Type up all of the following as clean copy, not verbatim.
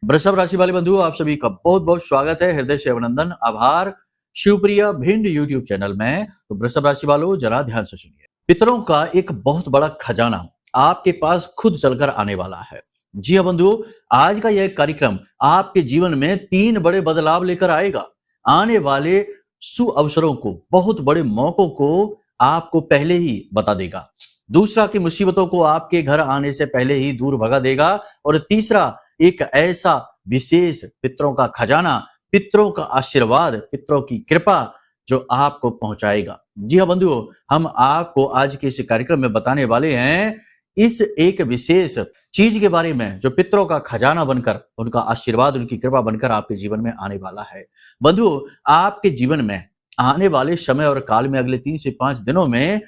वृषभ राशि वाले बंधुओं, आप सभी का बहुत बहुत स्वागत है। हृदय से अभिनंदन, आभार शिवप्रिया भिंड यूट्यूब चैनल में। तो वृषभ राशि वालों, जरा ध्यान से सुनिए। पितरों का एक बहुत बड़ा खजाना आपके पास खुद चलकर आने वाला है। जी हाँ बंधुओं, आज का यह कार्यक्रम आपके जीवन में 3 बड़े बदलाव लेकर आएगा। आने वाले सुअवसरों को, बहुत बड़े मौकों को आपको पहले ही बता देगा। दूसरा कि मुसीबतों को आपके घर आने से पहले ही दूर भगा देगा। और तीसरा, एक ऐसा विशेष पितरों का खजाना, पितरों का आशीर्वाद, पितरों की कृपा जो आपको पहुंचाएगा। जी हाँ बंधुओं, हम आपको आज के इस कार्यक्रम में बताने वाले हैं इस एक विशेष चीज के बारे में जो पितरों का खजाना बनकर, उनका आशीर्वाद, उनकी कृपा बनकर आपके जीवन में आने वाला है। बंधुओं, आपके जीवन में आने वाले समय और काल में अगले 3 से 5 दिनों में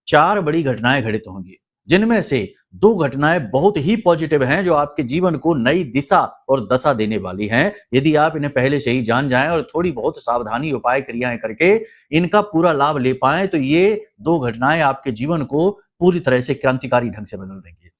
4 बड़ी घटनाएं घटित होंगी, जिनमें से 2 घटनाएं बहुत ही पॉजिटिव हैं जो आपके जीवन को नई दिशा और दशा देने वाली हैं। यदि आप इन्हें पहले से ही जान जाएं और थोड़ी बहुत सावधानी, उपाय, क्रियाएं करके इनका पूरा लाभ ले पाएं तो ये 2 घटनाएं आपके जीवन को पूरी तरह से क्रांतिकारी ढंग से बदल देंगी।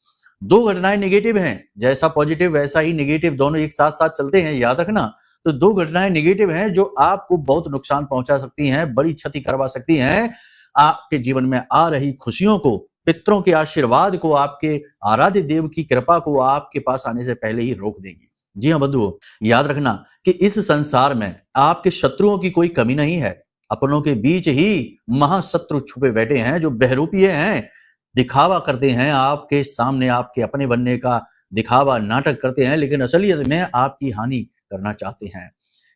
2 घटनाएं नेगेटिव हैं, जैसा पॉजिटिव वैसा ही नेगेटिव, दोनों एक साथ साथ चलते हैं, याद रखना। तो 2 घटनाएं नेगेटिव हैं जो आपको बहुत नुकसान पहुंचा सकती हैं, बड़ी क्षति करवा सकती हैं। आपके जीवन में आ रही खुशियों को, पितरों के आशीर्वाद को, आपके आराध्य देव की कृपा को आपके पास आने से पहले ही रोक देगी। जी हाँ बंधुओं, याद रखना कि इस संसार में आपके शत्रुओं की कोई कमी नहीं है। अपनों के बीच ही महाशत्रु छुपे बैठे हैं जो बहरूपिये हैं, दिखावा करते हैं आपके सामने, आपके अपने बनने का दिखावा, नाटक करते हैं, लेकिन असलियत में आपकी हानि करना चाहते हैं।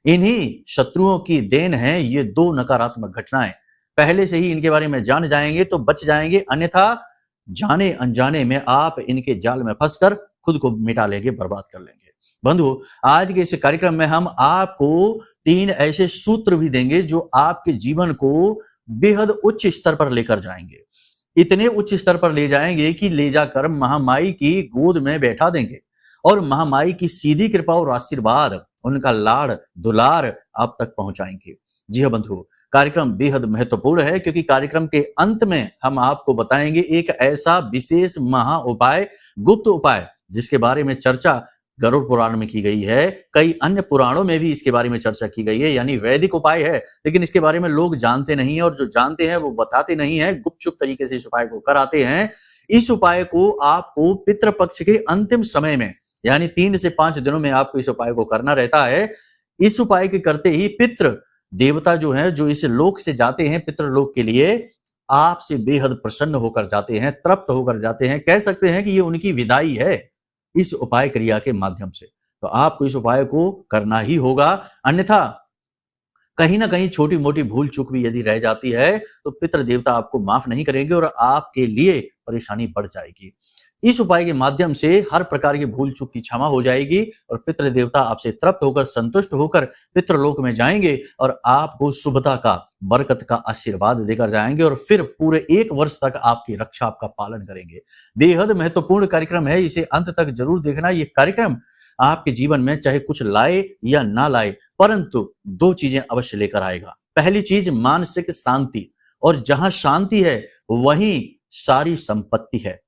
इन्हीं शत्रुओं की देन है ये 2 नकारात्मक घटनाएं। पहले से ही इनके बारे में जान जाएंगे तो बच जाएंगे, अन्यथा जाने अनजाने में आप इनके जाल में फंसकर खुद को मिटा लेंगे, बर्बाद कर लेंगे। बंधु, आज के इस कार्यक्रम में हम आपको 3 ऐसे सूत्र भी देंगे जो आपके जीवन को बेहद उच्च स्तर पर लेकर जाएंगे। इतने उच्च स्तर पर ले जाएंगे कि ले जाकर महामाई की गोद में बैठा देंगे और महामाई की सीधी कृपा और आशीर्वाद, उनका लाड़ दुलार आप तक पहुंचाएंगे। जी हाँ बंधु, कार्यक्रम बेहद महत्वपूर्ण है क्योंकि कार्यक्रम के अंत में हम आपको बताएंगे एक ऐसा विशेष महा उपाय, गुप्त उपाय, जिसके बारे में चर्चा गरुड़ पुराण में की गई है, कई अन्य पुराणों में भी इसके बारे में चर्चा की गई है, यानी वैदिक उपाय है, लेकिन इसके बारे में लोग जानते नहीं है और जो जानते हैं वो बताते नहीं है, गुपचुप तरीके से इस उपाय को कराते हैं। इस उपाय को आपको पितृपक्ष के अंतिम समय में, यानी 3 से 5 दिनों में आपको इस उपाय को करना रहता है। इस उपाय के करते ही पितृ देवता जो है, जो इस लोक से जाते हैं पितृलोक के लिए, आपसे बेहद प्रसन्न होकर जाते हैं, तृप्त होकर जाते हैं। कह सकते हैं कि ये उनकी विदाई है इस उपाय क्रिया के माध्यम से। तो आपको इस उपाय को करना ही होगा, अन्यथा कहीं ना कहीं छोटी मोटी भूल चूक भी यदि रह जाती है तो पितृ देवता आपको माफ नहीं करेंगे और आपके लिए परेशानी बढ़ जाएगी। इस उपाय के माध्यम से हर प्रकार की भूल चूक की क्षमा हो जाएगी और पितृ देवता आपसे तृप्त होकर, संतुष्ट होकर पितृलोक में जाएंगे और आपको शुभता का, बरकत का आशीर्वाद देकर जाएंगे और फिर पूरे 1 वर्ष तक आपकी रक्षा, आपका पालन करेंगे। बेहद महत्वपूर्ण कार्यक्रम है, इसे अंत तक जरूर देखना। ये कार्यक्रम आपके जीवन में चाहे कुछ लाए या ना लाए, परंतु 2 चीजें अवश्य लेकर आएगा। पहली चीज मानसिक शांति, और जहां शांति है वहीं सारी संपत्ति है।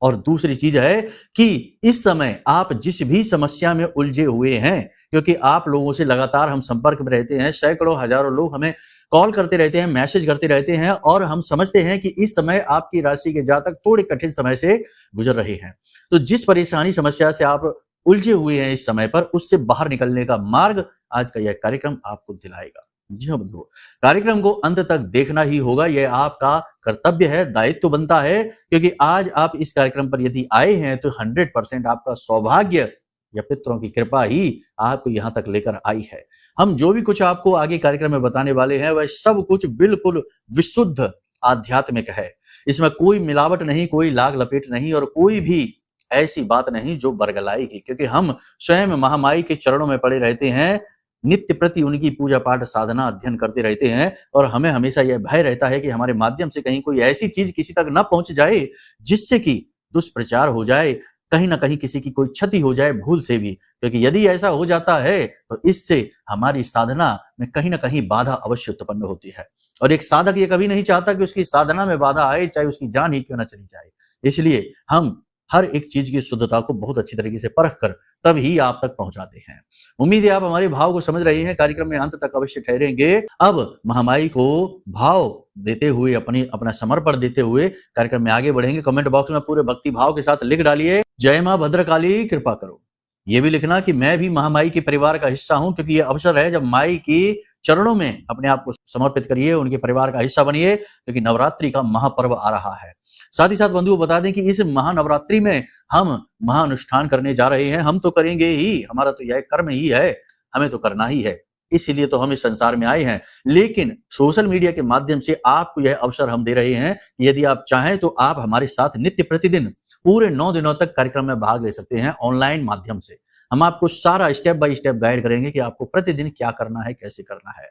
और दूसरी चीज है कि इस समय आप जिस भी समस्या में उलझे हुए हैं, क्योंकि आप लोगों से लगातार हम संपर्क में रहते हैं, सैकड़ों हजारों लोग हमें कॉल करते रहते हैं, मैसेज करते रहते हैं और हम समझते हैं कि इस समय आपकी राशि के जातक थोड़े कठिन समय से गुजर रहे हैं। तो जिस परेशानी, समस्या से आप उलझे हुए हैं इस समय पर, उससे बाहर निकलने का मार्ग आज का यह कार्यक्रम आपको दिलाएगा। जी हाँ बंधुओं, कार्यक्रम को अंत तक देखना ही होगा, यह आपका कर्तव्य है, दायित्व बनता है, क्योंकि आज आप इस कार्यक्रम पर यदि आए हैं तो 100% आपका सौभाग्य या पितरों की कृपा ही आपको यहाँ तक लेकर आई है। हम जो भी कुछ आपको आगे कार्यक्रम में बताने वाले हैं वह सब कुछ बिल्कुल विशुद्ध आध्यात्मिक है। इसमें कोई मिलावट नहीं, कोई लाग लपेट नहीं और कोई भी ऐसी बात नहीं जो बरगलाएगी, क्योंकि हम स्वयं महामाई के चरणों में पड़े रहते हैं, नित्य प्रति उनकी पूजा पाठ, साधना, अध्ययन करते रहते हैं और हमें हमेशा यह भय रहता है कि हमारे माध्यम से कहीं कोई ऐसी चीज किसी तक न पहुंच जाए जिससे कि दुष्प्रचार हो जाए, कहीं ना कहीं किसी की कोई क्षति हो जाए भूल से भी, क्योंकि यदि ऐसा हो जाता है तो इससे हमारी साधना में कहीं ना कहीं बाधा अवश्य उत्पन्न होती है। और एक साधक ये कभी नहीं चाहता कि उसकी साधना में बाधा आए, चाहे उसकी जान ही क्यों न चली जाए। इसलिए हम हर एक चीज की शुद्धता को बहुत अच्छी तरीके से परख कर तब ही आप तक पहुंचाते हैं। उम्मीद है आप हमारे भाव को समझ रहे हैं। कार्यक्रम में अंत तक अवश्य ठहरेंगे। अब महामाई को भाव देते हुए अपना समर्पण देते हुए कार्यक्रम में आगे बढ़ेंगे। कमेंट बॉक्स में पूरे भक्ति भाव के साथ लिख डालिए, जय मां भद्रकाली कृपा करो। ये भी लिखना कि मैं भी महामाई के परिवार का हिस्सा हूं, क्योंकि ये अवसर है जब माई की चरणों में अपने आप को समर्पित करिए, उनके परिवार का हिस्सा बनिए, क्योंकि नवरात्रि का महापर्व आ रहा है। साथ ही साथ बंधुओं बता दें कि इस महानवरात्रि में हम महाअनुष्ठान करने जा रहे हैं। हम तो करेंगे ही, हमारा तो यह कर्म ही है, हमें तो करना ही है, इसीलिए तो हम इस संसार में आए हैं। लेकिन सोशल मीडिया के माध्यम से आपको यह अवसर हम दे रहे हैं कि यदि आप चाहें तो आप हमारे साथ नित्य प्रतिदिन पूरे 9 दिनों तक कार्यक्रम में भाग ले सकते हैं ऑनलाइन माध्यम से। हम आपको सारा स्टेप बाय स्टेप गाइड करेंगे कि आपको प्रतिदिन क्या करना है, कैसे करना है,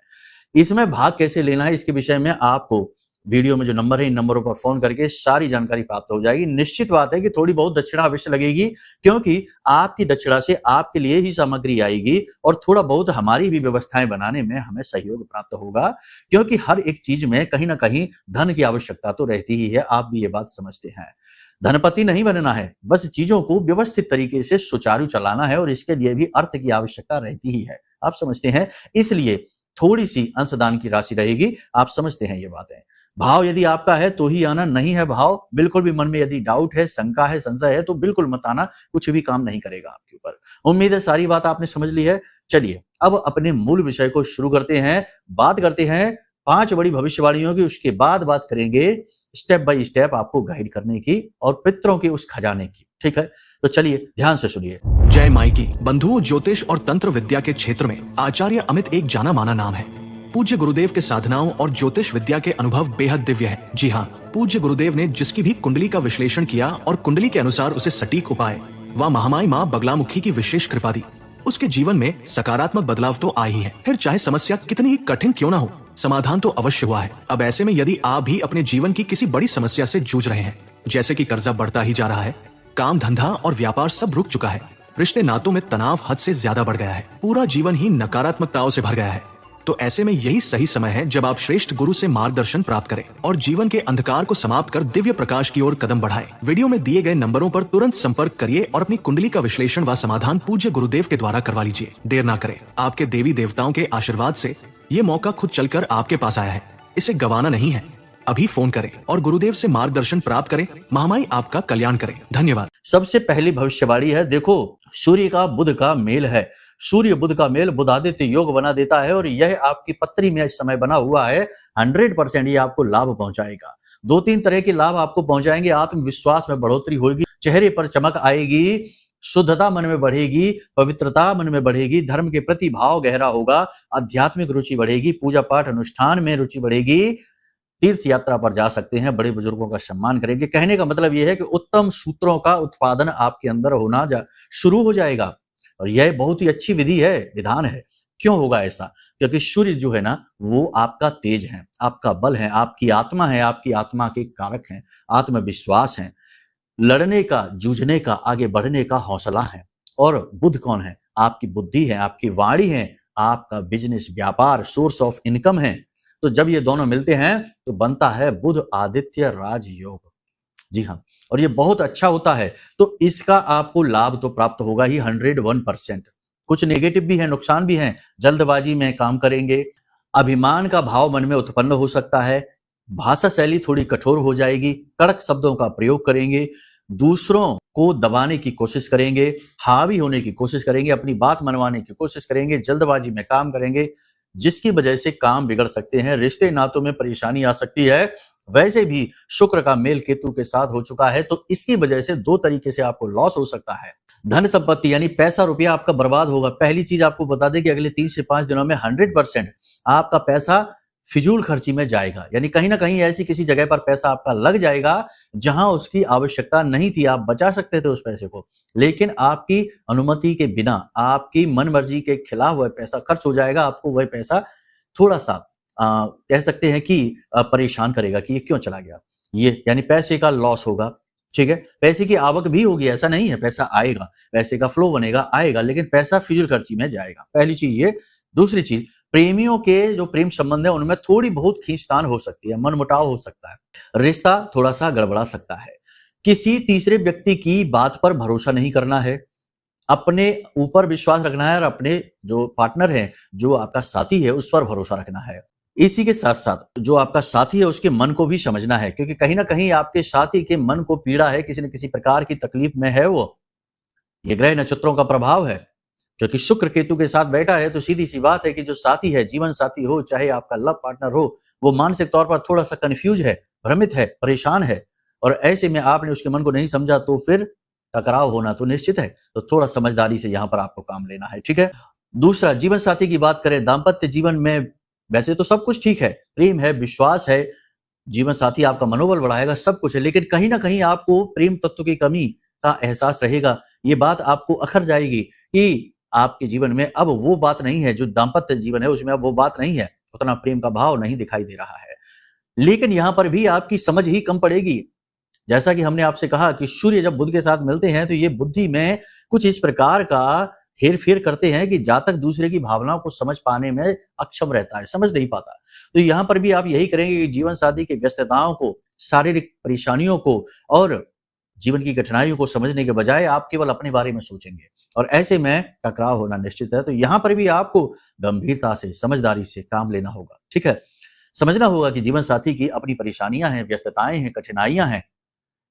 इसमें भाग कैसे लेना है। इसके विषय में आपको वीडियो में जो नंबर है इन नंबरों पर फोन करके सारी जानकारी प्राप्त हो जाएगी। निश्चित बात है कि थोड़ी बहुत दक्षिणा अवश्य लगेगी, क्योंकि आपकी दक्षिणा से आपके लिए ही सामग्री आएगी और थोड़ा बहुत हमारी भी व्यवस्थाएं बनाने में हमें सहयोग प्राप्त होगा, क्योंकि हर एक चीज में कहीं ना कहीं धन की आवश्यकता तो रहती ही है। आप भी ये बात समझते हैं। धनपति नहीं बनना है, बस चीजों को व्यवस्थित तरीके से सुचारू चलाना है और इसके लिए भी अर्थ की आवश्यकता रहती ही है। आप समझते हैं, इसलिए थोड़ी सी अंशदान की राशि रहेगी। आप समझते हैं ये बातें। भाव यदि आपका है तो ही आना, नहीं है भाव बिल्कुल भी मन में यदि डाउट है, शंका है, संशय है तो बिल्कुल मत आना, कुछ भी काम नहीं करेगा आपके ऊपर। उम्मीद है सारी बात आपने समझ ली है। चलिए अब अपने मूल विषय को शुरू करते हैं। बात करते हैं 5 बड़ी भविष्यवाणियों की, उसके बाद बात करेंगे स्टेप बाय स्टेप आपको गाइड करने की और पितरों के उस खजाने की। ठीक है, तो चलिए ध्यान से सुनिए। जय माई की। बंधुओं, ज्योतिष और तंत्र विद्या के क्षेत्र में आचार्य अमित एक जाना माना नाम है। पूज्य गुरुदेव के साधनाओं और ज्योतिष विद्या के अनुभव बेहद दिव्य है। जी हाँ, पूज्य गुरुदेव ने जिसकी भी कुंडली का विश्लेषण किया और कुंडली के अनुसार उसे सटीक उपाय व महामाई माँ बगलामुखी की विशेष कृपा दी, उसके जीवन में सकारात्मक बदलाव तो आ ही है। फिर चाहे समस्या कितनी ही कठिन क्यों ना हो, समाधान तो अवश्य हुआ है। अब ऐसे में यदि आप भी अपने जीवन की किसी बड़ी समस्या से जूझ रहे हैं, जैसे कि कर्जा बढ़ता ही जा रहा है, काम धंधा और व्यापार सब रुक चुका है, रिश्ते नातों में तनाव हद से ज्यादा बढ़ गया है, पूरा जीवन ही नकारात्मकताओं से भर गया है, तो ऐसे में यही सही समय है जब आप श्रेष्ठ गुरु से मार्गदर्शन प्राप्त करें और जीवन के अंधकार को समाप्त कर दिव्य प्रकाश की ओर कदम बढ़ाएं। वीडियो में दिए गए नंबरों पर तुरंत संपर्क करिए और अपनी कुंडली का विश्लेषण व समाधान पूज्य गुरुदेव के द्वारा करवा लीजिए। देर ना करें, आपके देवी देवताओं के आशीर्वाद से ये मौका खुद चलकर आपके पास आया है, इसे गंवाना नहीं है। अभी फोन करें और गुरुदेव से मार्गदर्शन प्राप्त करें। महामाई आपका कल्याण करें। धन्यवाद। सबसे पहली भविष्यवाणी है, देखो सूर्य का बुध का मेल है। सूर्य बुध का मेल बुधादित्य योग बना देता है और यह आपकी पत्री में इस समय बना हुआ है। 100% ये आपको लाभ पहुंचाएगा। 2-3 तरह के लाभ आपको पहुंचाएंगे। आत्मविश्वास में बढ़ोतरी होगी, चेहरे पर चमक आएगी, शुद्धता मन में बढ़ेगी, पवित्रता मन में बढ़ेगी, धर्म के प्रति भाव गहरा होगा, आध्यात्मिक रुचि बढ़ेगी, पूजा पाठ अनुष्ठान में रुचि बढ़ेगी, तीर्थ यात्रा पर जा सकते हैं, बड़े बुजुर्गों का सम्मान करेंगे। कहने का मतलब यह है कि उत्तम सूत्रों का उत्पादन आपके अंदर होना शुरू हो जाएगा और यह बहुत ही अच्छी विधि है, विधान है। क्यों होगा ऐसा? क्योंकि सूर्य जो है ना, वो आपका तेज है, आपका बल है, आपकी आत्मा है, आपकी आत्मा के कारक हैं, आत्मविश्वास है, लड़ने का, जूझने का, आगे बढ़ने का हौसला है। और बुध कौन है? आपकी बुद्धि है, आपकी वाणी है, आपका बिजनेस, व्यापार, सोर्स ऑफ इनकम है। तो जब ये दोनों मिलते हैं तो बनता है बुध आदित्य राजयोग। जी हाँ, और ये बहुत अच्छा होता है, तो इसका आपको लाभ तो प्राप्त होगा ही 101%। कुछ नेगेटिव भी है, नुकसान भी है। जल्दबाजी में काम करेंगे, अभिमान का भाव मन में उत्पन्न हो सकता है, भाषा शैली थोड़ी कठोर हो जाएगी, कड़क शब्दों का प्रयोग करेंगे, दूसरों को दबाने की कोशिश करेंगे, हावी होने की कोशिश करेंगे, अपनी बात मनवाने की कोशिश करेंगे, जल्दबाजी में काम करेंगे, जिसकी वजह से काम बिगड़ सकते हैं, रिश्ते नातों में परेशानी आ सकती है। वैसे भी शुक्र का मेल केतु के साथ हो चुका है, तो इसकी वजह से 2 तरीके से आपको लॉस हो सकता है। धन संपत्ति यानी पैसा रुपया आपका बर्बाद होगा। पहली चीज आपको बता दें कि अगले 3 से 5 दिनों में 100% आपका पैसा फिजूल खर्ची में जाएगा, यानी कहीं ना कहीं ऐसी किसी जगह पर पैसा आपका लग जाएगा जहां उसकी आवश्यकता नहीं थी। आप बचा सकते थे उस पैसे को, लेकिन आपकी अनुमति के बिना, आपकी मन मर्जी के खिलाफ वह पैसा खर्च हो जाएगा। आपको वह पैसा थोड़ा सा कह सकते हैं कि परेशान करेगा कि ये क्यों चला गया, ये यानी पैसे का लॉस होगा। ठीक है, पैसे की आवक भी होगी, ऐसा नहीं है, पैसा आएगा, पैसे का फ्लो बनेगा, आएगा, लेकिन पैसा फिजूल खर्ची में जाएगा। पहली चीज ये। दूसरी चीज, प्रेमियों के जो प्रेम संबंध है उनमें थोड़ी बहुत खींचतान हो सकती है, मनमुटाव हो सकता है, रिश्ता थोड़ा सा गड़बड़ा सकता है। किसी तीसरे व्यक्ति की बात पर भरोसा नहीं करना है, अपने ऊपर विश्वास रखना है और अपने जो पार्टनर है, जो आपका साथी है, उस पर भरोसा रखना है। इसी के साथ-साथ जो आपका साथी है उसके मन को भी समझना है, क्योंकि कहीं न कहीं आपके साथी के मन को पीड़ा है, किसी न किसी प्रकार की तकलीफ में है वो। ये ग्रह नक्षत्रों का प्रभाव है, क्योंकि शुक्र केतु के साथ बैठा है, तो सीधी-सी बात है कि जो साथी है, जीवन साथी हो, चाहे आपका लव पार्टनर हो, वो मानसिक तौर पर थोड़ा-सा कन्फ्यूज़ है, भ्रमित है, परेशान है और ऐसे में आपने उसके मन को नहीं समझा तो फिर टकराव होना तो निश्चित है। तो थोड़ा समझदारी से यहाँ पर आपको काम लेना है, ठीक है? दूसरा, जीवन साथी की बात करें, दाम्पत्य जीवन में वैसे तो सब कुछ ठीक है, प्रेम है, विश्वास है, जीवन साथी आपका मनोबल बढ़ाएगा, सब कुछ है, लेकिन कहीं न कहीं आपको प्रेम तत्व की कमी का एहसास रहेगा। ये बात आपको अखर जाएगी कि आपके जीवन में अब वो बात नहीं है, जो दाम्पत्य जीवन है उसमें अब वो बात नहीं है, उतना प्रेम का भाव नहीं दिखाई दे रहा है। लेकिन यहाँ पर भी आपकी समझ ही कम पड़ेगी। जैसा कि हमने आपसे कहा कि सूर्य जब बुध के साथ मिलते हैं तो ये बुद्धि में कुछ इस प्रकार का हेर-फेर करते हैं कि जातक दूसरे की भावनाओं को समझ पाने में अक्षम रहता है, समझ नहीं पाता। तो यहाँ पर भी आप यही करेंगे कि जीवन साथी की व्यस्तताओं को, शारीरिक परेशानियों को और जीवन की कठिनाइयों को समझने के बजाय आप केवल अपने बारे में सोचेंगे और ऐसे में टकराव होना निश्चित है। तो यहाँ पर भी आपको गंभीरता से, समझदारी से काम लेना होगा, ठीक है? समझना होगा कि जीवन साथी की अपनी परेशानियाँ हैं, व्यस्तताएँ हैं, कठिनाइयाँ हैं।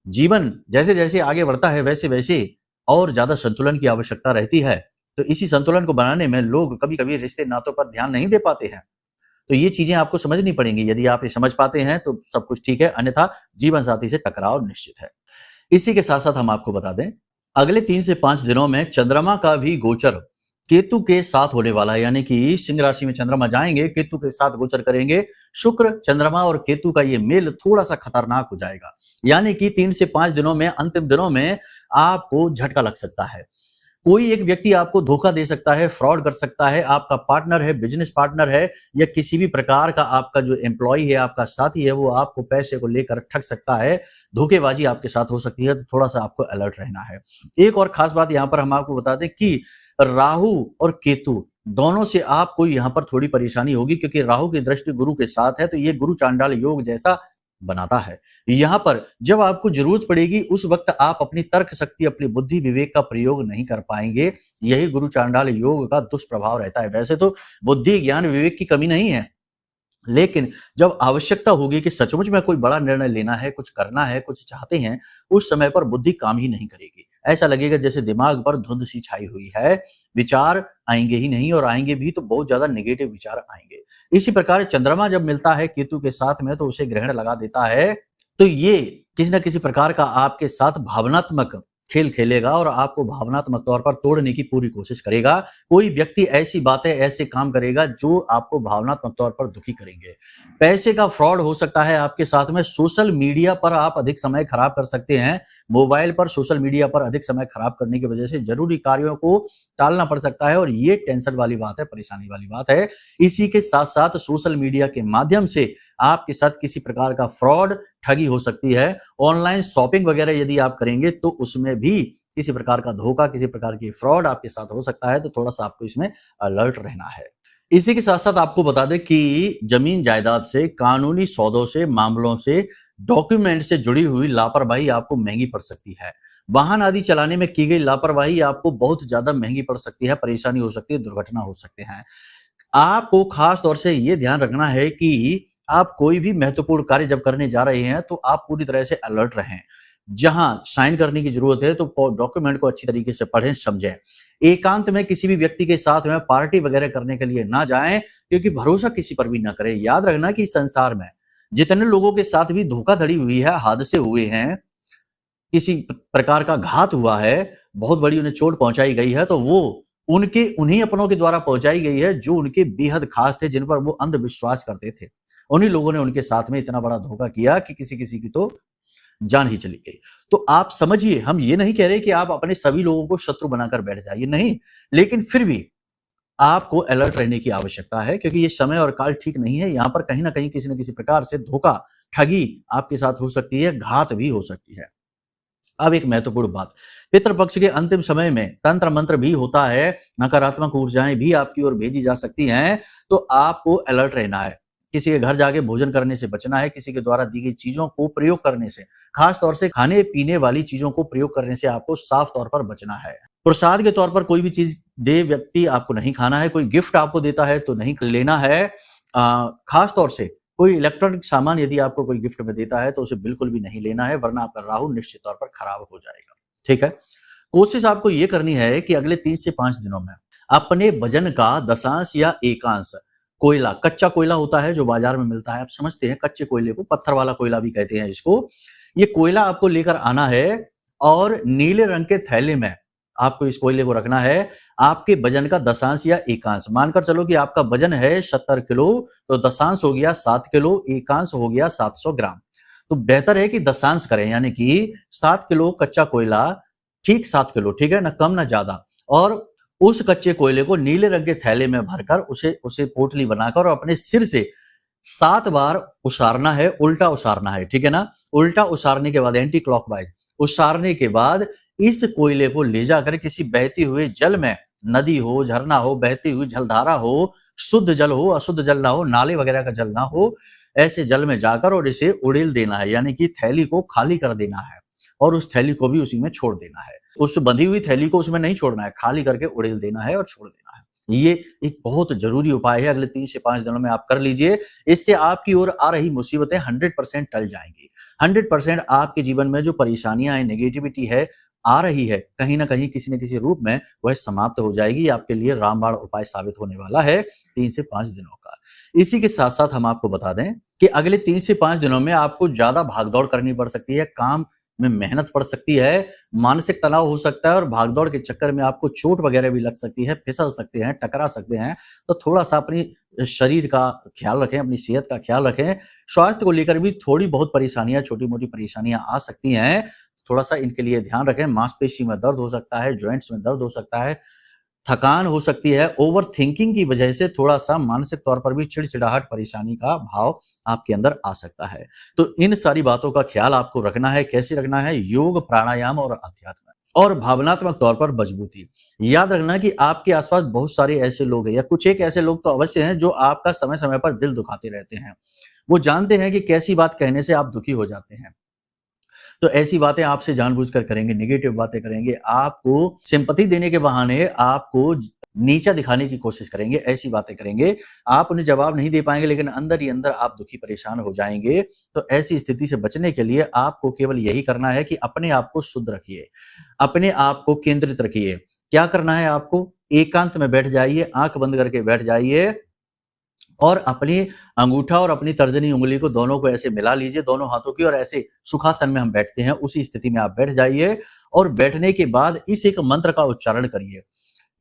जीवन जैसे-जैसे आगे बढ़ता है वैसे-वैसे और ज़्यादा संतुलन की आवश्यकता रहती है। तो इसी संतुलन को बनाने में लोग कभी-कभी रिश्ते-नातों पर ध्यान नहीं दे पाते हैं। तो ये चीज़ें आपको समझनी पड़ेंगी। यदि आप ये समझ पाते हैं तो सब कुछ ठीक है, अन्यथा जीवन साथी से टकराव निश्चित है। इसी के साथ-साथ हम आपको बता दें, अगले 3 से 5 दिनों में चंद्रमा का भी गोचर केतु के साथ होने वाला है, यानी कि सिंह राशि में चंद्रमा जाएँगे, केतु के साथ गोचर करेंगे। शुक्र, चंद्रमा और केतु का ये मेल थोड़ा-सा खतरनाक हो जाएगा। यानी कि 3 से 5 दिनों में, अंतिम दिनों में आपको झटका लग सकता है। कोई एक व्यक्ति आपको धोखा दे सकता है, फ्रॉड कर सकता है, आपका पार्टनर है, बिज़नेस पार्टनर है या किसी भी प्रकार का आपका जो एम्प्लॉयी है, आपका साथी है, वो आपको पैसे को लेकर ठग सकता है, धोखेबाज़ी आपके साथ हो सकती है, तो थोड़ा-सा आपको अलर्ट रहना है। एक और ख़ास बात यहाँ पर हम आपको बता दें कि राहु और केतु दोनों से आपको यहाँ पर थोड़ी परेशानी होगी, क्योंकि राहु की दृष्टि गुरु के साथ है, तो ये गुरु चांडाल योग जैसा बनाता है। यहाँ पर जब आपको जरूरत पड़ेगी उस वक्त आप अपनी तर्क शक्ति, अपनी बुद्धि विवेक का प्रयोग नहीं कर पाएंगे। यही गुरु चांडाल योग का दुष्प्रभाव रहता है। वैसे तो बुद्धि, ज्ञान, विवेक की कमी नहीं है, लेकिन जब आवश्यकता होगी कि सचमुच में कोई बड़ा निर्णय लेना है, कुछ करना है, कुछ चाहते हैं, उस समय पर बुद्धि काम ही नहीं करेगी। ऐसा लगेगा जैसे दिमाग पर धुंध सी छाई हुई है, विचार आएंगे ही नहीं और आएंगे भी तो बहुत ज्यादा नेगेटिव विचार आएंगे। इसी प्रकार चंद्रमा जब मिलता है केतु के साथ में तो उसे ग्रहण लगा देता है, तो ये किसी न किसी प्रकार का आपके साथ भावनात्मक खेल खेलेगा और आपको भावनात्मक तौर पर तोड़ने की पूरी कोशिश करेगा। कोई व्यक्ति ऐसी बातें, ऐसे काम करेगा जो आपको भावनात्मक तौर पर दुखी करेंगे। पैसे का फ्रॉड हो सकता है आपके साथ में। सोशल मीडिया पर आप अधिक समय खराब कर सकते हैं। मोबाइल पर, सोशल मीडिया पर अधिक समय खराब करने की वजह से जरूरी कार्यों को टालना पड़ सकता है और ये टेंशन वाली बात है, परेशानी वाली बात है। इसी के साथ साथ सोशल मीडिया के माध्यम से आपके साथ किसी प्रकार का फ्रॉड, ठगी हो सकती है। ऑनलाइन शॉपिंग वगैरह यदि आप करेंगे तो उसमें भी किसी प्रकार का धोखा, किसी प्रकार की फ्रॉड आपके साथ हो सकता है, तो थोड़ा सा आपको इसमें अलर्ट रहना है। इसी के साथ साथ आपको बता दें कि जमीन जायदाद से, कानूनी सौदों से, मामलों से, डॉक्यूमेंट से जुड़ी हुई लापरवाही आपको महंगी पड़ सकती है। वाहन आदि चलाने में की गई लापरवाही आपको बहुत ज्यादा महंगी पड़ सकती है, परेशानी हो सकती है, दुर्घटना हो सकते हैं। आपको खास तौर से ये ध्यान रखना है कि आप कोई भी महत्वपूर्ण कार्य जब करने जा रहे हैं तो आप पूरी तरह से अलर्ट रहें। जहां साइन करने की जरूरत है तो डॉक्यूमेंट को अच्छी तरीके से पढ़ें, समझें। एकांत में किसी भी व्यक्ति के साथ में पार्टी वगैरह करने के लिए ना जाएं, क्योंकि भरोसा किसी पर भी ना करें। याद रखना कि संसार में जितने लोगों के साथ भी धोखाधड़ी हुई है, हादसे हुए हैं, किसी प्रकार का घात हुआ है, बहुत बड़ी उन्हें चोट पहुंचाई गई है, तो वो उन्हीं अपनों के द्वारा पहुंचाई गई है जो उनके बेहद खास थे, जिन पर वो अंधविश्वास करते थे। उन्हीं लोगों ने उनके साथ में इतना बड़ा धोखा किया कि किसी किसी की तो जान ही चली गई। तो आप समझिए, हम ये नहीं कह रहे कि आप अपने सभी लोगों को शत्रु बनाकर बैठ जाइए, नहीं, लेकिन फिर भी आपको अलर्ट रहने की आवश्यकता है, क्योंकि ये समय और काल ठीक नहीं है। यहां पर कहीं ना कहीं किसी न किसी प्रकार से धोखा, ठगी आपके साथ हो सकती है, घात भी हो सकती है। अब एक महत्वपूर्ण बात, पितृपक्ष के अंतिम समय में तंत्र मंत्र भी होता है, नकारात्मक ऊर्जाएं भी आपकी ओर भेजी जा सकती हैं, तो आपको अलर्ट रहना है। किसी के घर जाके भोजन करने से बचना है, किसी के द्वारा दी गई चीजों को प्रयोग करने से, खास तौर से खाने पीने वाली चीजों को प्रयोग करने से आपको साफ तौर पर बचना है। प्रसाद के तौर पर कोई भी चीज दे व्यक्ति आपको नहीं खाना है, कोई गिफ्ट आपको देता है तो नहीं लेना है। खास तौर से कोई इलेक्ट्रॉनिक सामान यदि आपको कोई गिफ्ट में देता है तो उसे बिल्कुल भी नहीं लेना है, वरना आपका राहु निश्चित तौर पर खराब हो जाएगा। ठीक है, कोशिश आपको ये करनी है कि अगले 3 से 5 दिनों में अपने वजन का दशांश या एकांश, कोयला, कच्चा कोयला होता है जो बाजार में मिलता है, आप समझते हैं कच्चे कोयले को, पत्थर वाला कोयला भी कहते हैं इसको। ये कोयला आपको लेकर आना है और नीले रंग के थैले में आपको इस कोयले को रखना है। आपके वजन का दशांश या एकांश, मानकर चलो कि आपका वजन है 70 किलो, तो दशांश हो गया 7 किलो, एकांश हो गया 700 ग्राम। तो बेहतर है कि दशांश करें, यानी कि 7 किलो कच्चा कोयला, ठीक 7 किलो, ठीक है ना, कम ना ज्यादा। और उस कच्चे कोयले को नीले रंग के थैले में भरकर उसे पोटली बनाकर और अपने सिर से 7 बार उसारना है, उल्टा उसारना है, ठीक है ना। उल्टा उसारने के बाद एंटी क्लॉकवाइज उसारने के बाद इस कोयले को ले जाकर किसी बहती हुए जल में, नदी हो, झरना हो, बहती हुई जलधारा हो, शुद्ध जल हो, अशुद्ध जल ना हो, नाले वगैरह का जल ना हो, ऐसे जल में जाकर और इसे उड़ेल देना है, यानी कि थैली को खाली कर देना है और उस थैली को भी उसी में छोड़ देना है। उस बंधी हुई थैली को उसमें नहीं छोड़ना है, खाली करके उड़ेल देना है और छोड़ देना है। ये एक बहुत जरूरी उपाय है, अगले 3 से 5 दिनों में आप कर लीजिए। इससे आपकी ओर आ रही मुसीबतें 100% टल जाएंगी। 100% आपके जीवन में जो परेशानियां हैं, नेगेटिविटी है, आ रही है, कहीं ना कहीं किसी न किसी रूप में वह समाप्त हो जाएगी। आपके लिए रामबाण उपाय साबित होने वाला है 3 से 5 दिनों का। इसी के साथ साथ हम आपको बता दें कि अगले 3 से 5 दिनों में आपको ज्यादा भागदौड़ करनी पड़ सकती है, काम में मेहनत पड़ सकती है, मानसिक तनाव हो सकता है और भागदौड़ के चक्कर में आपको चोट वगैरह भी लग सकती है, फिसल सकते हैं, टकरा सकते हैं। तो थोड़ा सा अपनी शरीर का ख्याल रखें, अपनी सेहत का ख्याल रखें। स्वास्थ्य को लेकर भी थोड़ी बहुत परेशानियां, छोटी मोटी परेशानियां आ सकती हैं, थोड़ा सा इनके लिए ध्यान रखें। मांसपेशी में दर्द हो सकता है, जॉइंट्स में दर्द हो सकता है, थकान हो सकती है, ओवर थिंकिंग की वजह से थोड़ा सा मानसिक तौर पर भी चिड़चिड़ाहट, परेशानी का भाव आपके अंदर आ सकता है। तो इन सारी बातों का ख्याल आपको रखना है। कैसे रखना है? योग, प्राणायाम और अध्यात्म और भावनात्मक तौर पर मजबूती। याद रखना कि आपके आसपास बहुत सारे ऐसे लोग हैं, या कुछ एक ऐसे लोग तो अवश्य हैं जो आपका समय समय पर दिल दुखाते रहते हैं। वो जानते हैं कि कैसी बात कहने से आप दुखी हो जाते हैं, तो ऐसी बातें आपसे जानबूझकर करेंगे, नेगेटिव बातें करेंगे, आपको सिंपैथी देने के बहाने आपको नीचा दिखाने की कोशिश करेंगे, ऐसी बातें करेंगे। आप उन्हें जवाब नहीं दे पाएंगे, लेकिन अंदर ही अंदर आप दुखी परेशान हो जाएंगे। तो ऐसी स्थिति से बचने के लिए आपको केवल यही करना है कि अपने आप को शुद्ध रखिए, अपने आप को केंद्रित रखिए। क्या करना है आपको? एकांत में बैठ जाइए, आंख बंद करके बैठ जाइए और अपनी अंगूठा और अपनी तर्जनी उंगली को, दोनों को ऐसे मिला लीजिए, दोनों हाथों की, और ऐसे सुखासन में हम बैठते हैं उसी स्थिति में आप बैठ जाइए। और बैठने के बाद इस एक मंत्र का उच्चारण करिए।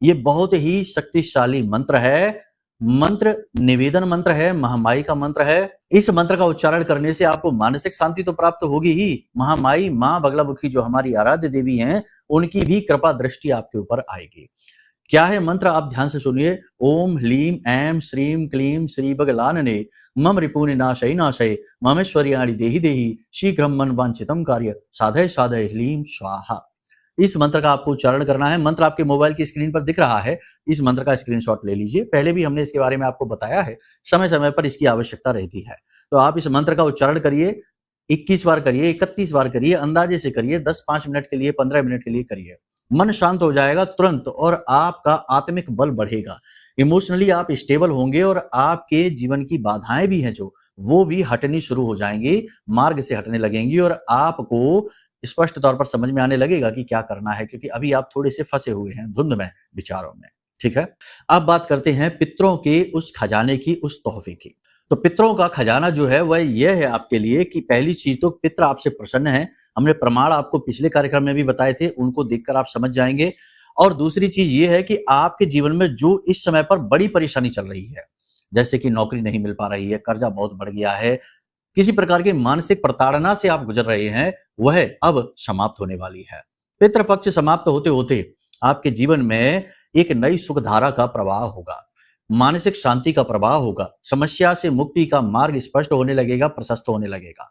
ये बहुत ही शक्तिशाली मंत्र है, मंत्र निवेदन मंत्र है, महामाई का मंत्र है। इस मंत्र का उच्चारण करने से आपको मानसिक शांति तो प्राप्त होगी ही, महामाई मां बगलामुखी जो हमारी आराध्य देवी हैं, उनकी भी कृपा दृष्टि आपके ऊपर आएगी। क्या है मंत्र? आप ध्यान से सुनिए। ओम ह्लीम ऐं श्रीम क्लीम श्री बगलानने मम रिपुनि नाशय नाशय ममेश्वर्याणि देहि देहि शीघ्रम मन वांछितम कार्य साधय साधय ह्लीम स्वाहा। इस मंत्र का आपको उच्चारण करना है। मंत्र आपके मोबाइल की स्क्रीन पर दिख रहा है, इस मंत्र का स्क्रीनशॉट ले लीजिए। पहले भी हमने इसके बारे में आपको बताया है, समय समय पर इसकी आवश्यकता रहती है। तो आप इस मंत्र का उच्चारण करिए, 21 बार करिए, 31 बार करिए, अंदाजे से करिए, 10-5 मिनट के लिए, 15 मिनट के लिए करिए। मन शांत हो जाएगा तुरंत और आपका आत्मिक बल बढ़ेगा, इमोशनली आप स्टेबल होंगे और आपके जीवन की बाधाएं भी हैं जो, वो भी हटनी शुरू हो जाएंगी, मार्ग से हटने लगेंगी और आपको स्पष्ट तौर पर समझ में आने लगेगा कि क्या करना है, क्योंकि अभी आप थोड़े से फंसे हुए हैं धुंध में, विचारों में। ठीक है, अब बात करते हैं पितरों के उस खजाने की, उस तोहफे की। तो पितरों का खजाना जो है वह यह है आपके लिए कि पहली चीज तो पितर आपसे प्रसन्न है। हमने प्रमाण आपको पिछले कार्यक्रम में भी बताए थे, उनको देखकर आप समझ जाएंगे। और दूसरी चीज ये है कि आपके जीवन में जो इस समय पर बड़ी परेशानी चल रही है, जैसे कि नौकरी नहीं मिल पा रही है, कर्जा बहुत बढ़ गया है, किसी प्रकार की मानसिक प्रताड़ना से आप गुजर रहे हैं, वह अब समाप्त होने वाली है। पितृपक्ष समाप्त होते होते आपके जीवन में एक नई सुखधारा का प्रवाह होगा, मानसिक शांति का प्रवाह होगा, समस्या से मुक्ति का मार्ग स्पष्ट होने लगेगा, प्रशस्त होने लगेगा।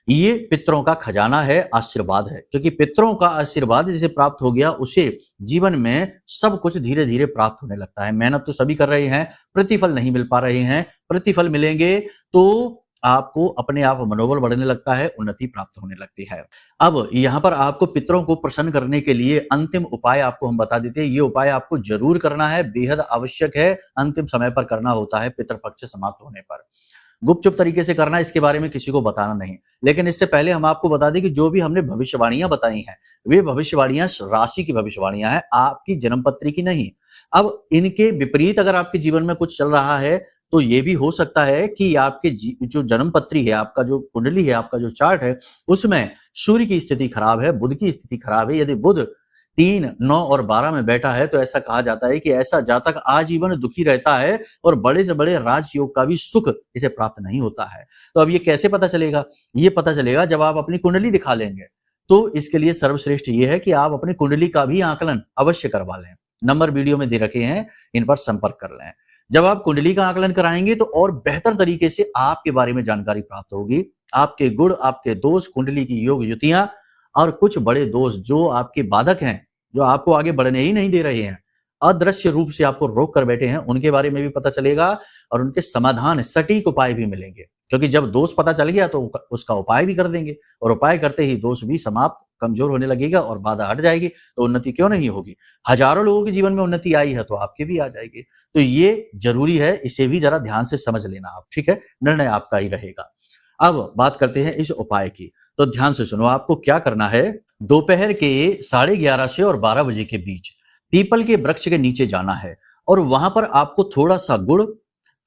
ये पितरों का खजाना है, आशीर्वाद है, क्योंकि पितरों का आशीर्वाद जिसे प्राप्त हो गया उसे जीवन में सब कुछ धीरे धीरे प्राप्त होने लगता है। मेहनत तो सभी कर रहे हैं, प्रतिफल नहीं मिल पा रहे हैं, प्रतिफल मिलेंगे तो आपको अपने आप मनोबल बढ़ने लगता है, उन्नति प्राप्त होने लगती है। अब यहाँ पर आपको पितरों को प्रसन्न करने के लिए अंतिम उपाय आपको हम बता देते हैं। ये उपाय आपको जरूर करना है, बेहद आवश्यक है, अंतिम समय पर करना होता है पितृपक्ष समाप्त होने पर। गुपचुप तरीके से करना, इसके बारे में किसी को बताना नहीं। लेकिन इससे पहले हम आपको बता दें कि जो भी हमने भविष्यवाणियां बताई हैं, वे भविष्यवाणियां राशि की भविष्यवाणियां हैं, आपकी जन्मपत्री की नहीं। अब इनके विपरीत अगर आपके जीवन में कुछ चल रहा है तो ये भी हो सकता है कि आपके जो जन्मपत्री है, आपका जो कुंडली है, आपका जो चार्ट है, उसमें सूर्य की स्थिति खराब है, बुध की स्थिति खराब है। यदि बुध 3, 9 और 12 में बैठा है तो ऐसा कहा जाता है कि ऐसा जातक आजीवन दुखी रहता है और बड़े से बड़े राजयोग का भी सुख इसे प्राप्त नहीं होता है। तो अब ये कैसे पता चलेगा? ये पता चलेगा जब आप अपनी कुंडली दिखा लेंगे। तो इसके लिए सर्वश्रेष्ठ ये है कि आप अपनी कुंडली का भी आकलन अवश्य करवा लें। नंबर वीडियो में दे रखे हैं, इन पर संपर्क कर लें। जब आप कुंडली का आकलन कराएंगे तो और बेहतर तरीके से आपके बारे में जानकारी प्राप्त होगी। आपके गुण, आपके दोष, कुंडली की योग युतियां और कुछ बड़े दोष जो आपके बाधक हैं, जो आपको आगे बढ़ने ही नहीं दे रहे हैं, अदृश्य रूप से आपको रोक कर बैठे हैं, उनके बारे में भी पता चलेगा और उनके समाधान, सटीक उपाय भी मिलेंगे। क्योंकि जब दोष पता चल गया तो उसका उपाय भी कर देंगे और उपाय करते ही दोष भी समाप्त, कमजोर होने लगेगा और बाधा हट जाएगी, तो उन्नति क्यों नहीं होगी? हजारों लोगों के जीवन में उन्नति आई है तो आपके भी आ जाएगी। तो ये जरूरी है, इसे भी जरा ध्यान से समझ लेना आप, ठीक है? निर्णय आपका ही रहेगा। अब बात करते हैं इस उपाय की, तो ध्यान से सुनो। आपको क्या करना है, दोपहर के 11:30 से और 12 बजे के बीच पीपल के वृक्ष के नीचे जाना है और वहां पर आपको थोड़ा सा गुड़,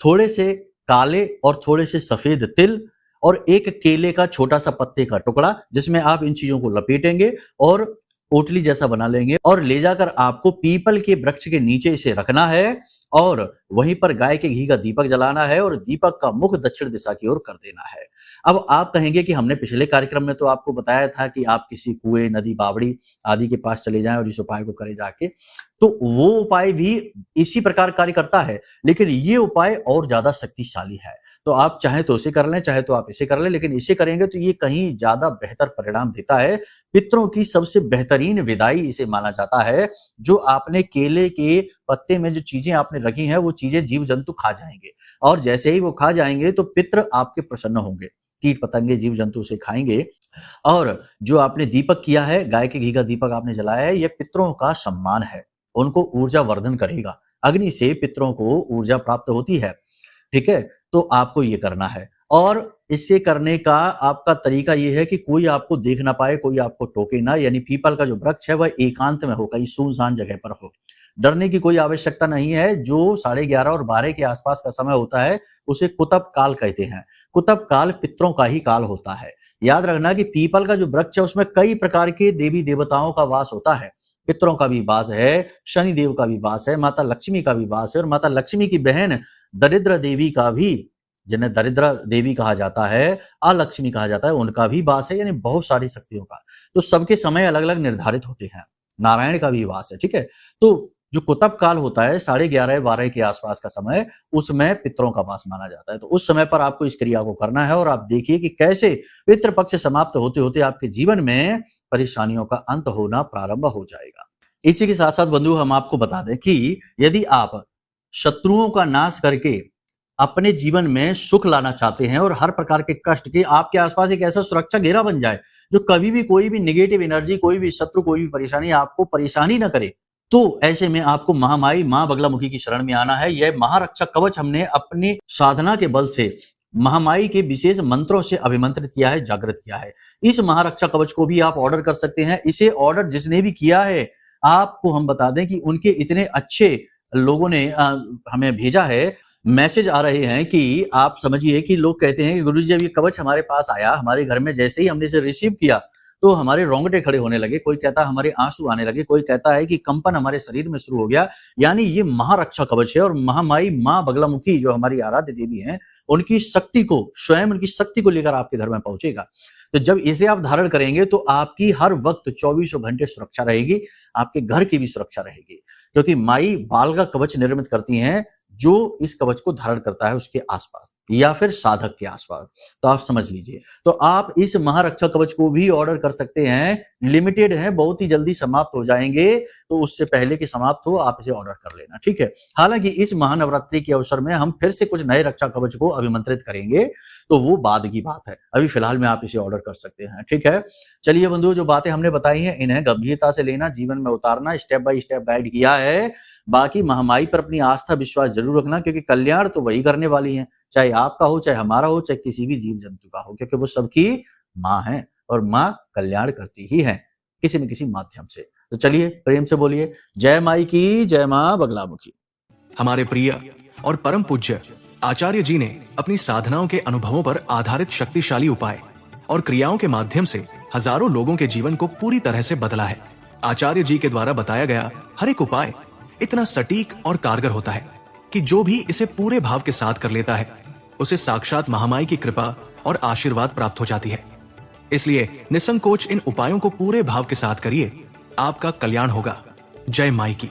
थोड़े से काले और थोड़े से सफेद तिल और एक केले का छोटा सा पत्ते का टुकड़ा, जिसमें आप इन चीजों को लपेटेंगे और पोटली जैसा बना लेंगे और ले जाकर आपको पीपल के वृक्ष के नीचे इसे रखना है और वहीं पर गाय के घी का दीपक जलाना है और दीपक का मुख दक्षिण दिशा की ओर कर देना है। अब आप कहेंगे कि हमने पिछले कार्यक्रम में तो आपको बताया था कि आप किसी कुएं, नदी, बावड़ी आदि के पास चले जाएं और इस उपाय को करें जाके, तो वो उपाय भी इसी प्रकार कार्य करता है, लेकिन ये उपाय और ज्यादा शक्तिशाली है। तो आप चाहे तो इसे कर लें, चाहे तो आप इसे कर लें, लेकिन इसे करेंगे तो ये कहीं ज्यादा बेहतर परिणाम देता है। पितरों की सबसे बेहतरीन विदाई इसे माना जाता है। जो आपने केले के पत्ते में जो चीजें आपने रखी हैं, वो चीजें जीव जंतु खा जाएंगे और जैसे ही वो खा जाएंगे तो पितृ आपके प्रसन्न होंगे। कीट पतंगे, जीव जंतु उसे खाएंगे। और जो आपने दीपक किया है, गाय के घी का दीपक आपने जलाया है, यह पितरों का सम्मान है, उनको ऊर्जा वर्धन करेगा। अग्नि से पितरों को ऊर्जा प्राप्त होती है, ठीक है? तो आपको ये करना है और इसे करने का आपका तरीका ये है कि कोई आपको देख ना पाए, कोई आपको टोके ना, यानी पीपल का जो वृक्ष है वह एकांत में हो, कहीं सुनसान जगह पर हो। डरने की कोई आवश्यकता नहीं है। जो 11:30 और 12 के आसपास का समय होता है उसे कुतप काल कहते हैं। कुतप काल पितरों का ही काल होता है। याद रखना कि पीपल का जो वृक्ष है उसमें कई प्रकार के देवी देवताओं का वास होता है। पितरों का भी वास है, शनि देव का भी वास है, माता लक्ष्मी का भी वास है और माता लक्ष्मी की बहन दरिद्र देवी का भी, जिन्हें दरिद्र देवी कहा जाता है, अलक्ष्मी कहा जाता है, उनका भी वास है, यानी बहुत सारी शक्तियों का। तो सबके समय अलग अलग निर्धारित होते हैं। नारायण का भी वास है, ठीक है? तो जो कुतप काल होता है 11:30-12 के आसपास का समय, उसमें पितरों का वास माना जाता है। तो उस समय पर आपको इस क्रिया को करना है और आप देखिए कि कैसे पितृपक्ष समाप्त होते होते आपके जीवन में परेशानियों का अंत होना प्रारंभ हो जाएगा। इसी के साथ साथ बंधु हम आपको बता दें कि यदि आप शत्रुओं का नाश करके अपने जीवन में सुख लाना चाहते हैं और हर प्रकार के कष्ट के आपके आसपास एक ऐसा सुरक्षा घेरा बन जाए जो कभी भी कोई भी नेगेटिव एनर्जी, कोई भी शत्रु, कोई भी परेशानी आपको परेशानी न करे, तो ऐसे में आपको महामाई मां बगलामुखी की शरण में आना है। यह महारक्षा कवच हमने अपनी साधना के बल से महामाई के विशेष मंत्रों से अभिमंत्रित किया है, जागृत किया है। इस महारक्षा कवच को भी आप ऑर्डर कर सकते हैं। इसे ऑर्डर जिसने भी किया है, आपको हम बता दें कि उनके इतने अच्छे लोगों ने हमें भेजा है, मैसेज आ रहे हैं कि आप समझिए कि लोग कहते हैं कि गुरुजी जब ये कवच हमारे पास आया, हमारे घर में जैसे ही हमने इसे रिसीव किया तो हमारे रोंगटे खड़े होने लगे, कोई कहता है हमारे आंसू आने लगे, कोई कहता है कि कंपन हमारे शरीर में शुरू हो गया। यानी ये महारक्षा कवच है और महामाई मां बगलामुखी जो हमारी आराध्य देवी हैं, उनकी शक्ति को, स्वयं उनकी शक्ति को लेकर आपके घर में पहुंचेगा। तो जब इसे आप धारण करेंगे तो आपकी हर वक्त 24 घंटे सुरक्षा रहेगी, आपके घर की भी सुरक्षा रहेगी, क्योंकि माई बाल का कवच निर्मित करती हैं जो इस कवच को धारण करता है उसके आसपास। या फिर साधक के आसपास। तो आप समझ लीजिए, तो आप इस महारक्षा कवच को भी ऑर्डर कर सकते हैं। लिमिटेड है, बहुत ही जल्दी समाप्त हो जाएंगे, तो उससे पहले कि समाप्त हो आप इसे ऑर्डर कर लेना, ठीक है। हालांकि इस महानवरात्रि के अवसर में हम फिर से कुछ नए रक्षा कवच को अभिमंत्रित करेंगे, तो वो बाद की बात है। अभी फिलहाल में आप इसे ऑर्डर कर सकते हैं, ठीक है। चलिए बंधुओं, जो बातें हमने बताई हैं इन्हें गंभीरता से लेना, जीवन में उतारना, स्टेप बाय स्टेप गाइड किया है। बाकी महामाई पर अपनी आस्था विश्वास जरूर रखना, क्योंकि कल्याण तो वही करने वाली है, चाहे आपका हो, चाहे हमारा हो, चाहे किसी भी जीव जंतु का हो, क्योंकि वो सबकी माँ है और माँ कल्याण करती ही है किसी न किसी माध्यम से। तो चलिए प्रेम से बोलिए जय माई की, जय माँ बगलामुखी। हमारे प्रिय और परम पूज्य आचार्य जी ने अपनी साधनाओं के अनुभवों पर आधारित शक्तिशाली उपाय और क्रियाओं के माध्यम से हजारों लोगों के जीवन को पूरी तरह से बदला है। आचार्य जी के द्वारा बताया गया हर एक उपाय इतना सटीक और कारगर होता है कि जो भी इसे पूरे भाव के साथ कर लेता है उसे साक्षात महामाई की कृपा और आशीर्वाद प्राप्त हो जाती है। इसलिए निसंकोच इन उपायों को पूरे भाव के साथ करिए, आपका कल्याण होगा। जय माई की।